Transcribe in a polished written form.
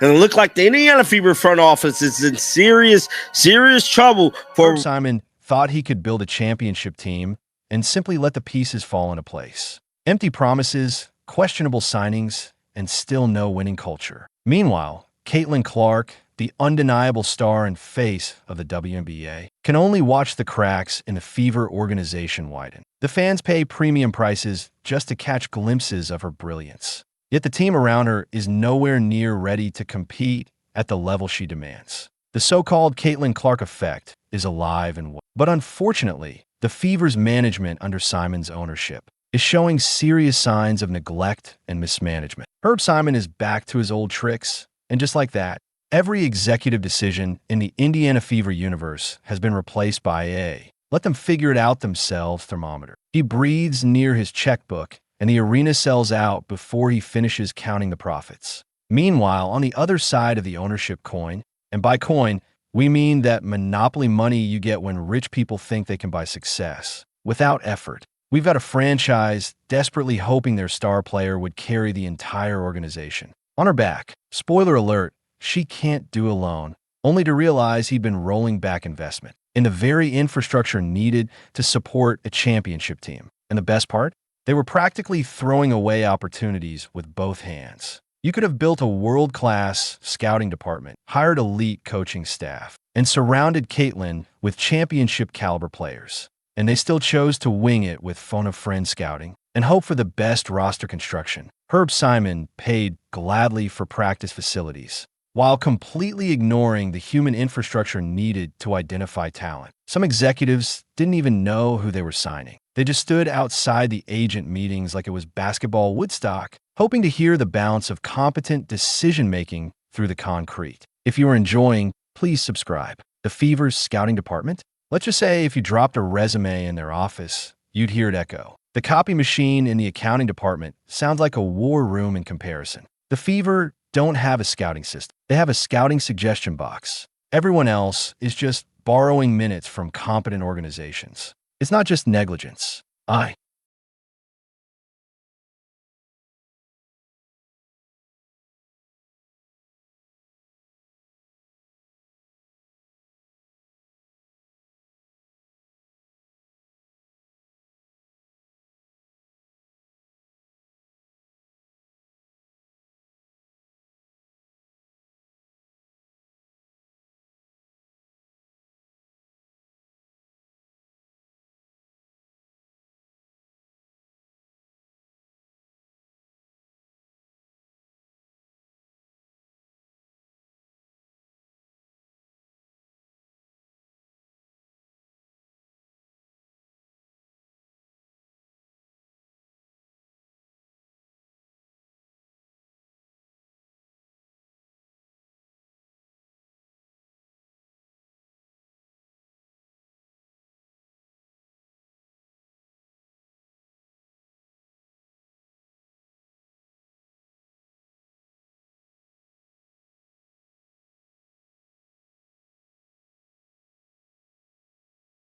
and it looked like the Indiana Fever front office is in serious, serious trouble for Herb Simon thought he could build a championship team and simply let the pieces fall into place. Empty promises, questionable signings, and still no winning culture. Meanwhile, Caitlin Clark, the undeniable star and face of the WNBA, can only watch the cracks in the Fever organization widen. The fans pay premium prices just to catch glimpses of her brilliance. Yet the team around her is nowhere near ready to compete at the level she demands. The so-called Caitlin Clark effect is alive and well. But unfortunately, the Fever's management under Simon's ownership is showing serious signs of neglect and mismanagement. Herb Simon is back to his old tricks, and just like that, every executive decision in the Indiana Fever universe has been replaced by a let them figure it out themselves thermometer. He breathes near his checkbook, and the arena sells out before he finishes counting the profits. Meanwhile, on the other side of the ownership coin, and by coin, we mean that monopoly money you get when rich people think they can buy success without effort. We've got a franchise desperately hoping their star player would carry the entire organization on her back. Spoiler alert, she can't do alone, only to realize he'd been rolling back investment in the very infrastructure needed to support a championship team. And the best part? They were practically throwing away opportunities with both hands. You could have built a world-class scouting department, hired elite coaching staff, and surrounded Caitlin with championship-caliber players. And they still chose to wing it with phone-a-friend scouting and hope for the best roster construction. Herb Simon paid gladly for practice facilities, while completely ignoring the human infrastructure needed to identify talent. Some executives didn't even know who they were signing. They just stood outside the agent meetings like it was basketball Woodstock, hoping to hear the bounce of competent decision-making through the concrete. If you are enjoying, please subscribe. The Fever's scouting department? Let's just say if you dropped a resume in their office, you'd hear it echo. The copy machine in the accounting department sounds like a war room in comparison. The Fever don't have a scouting system. They have a scouting suggestion box. Everyone else is just borrowing minutes from competent organizations. It's not just negligence.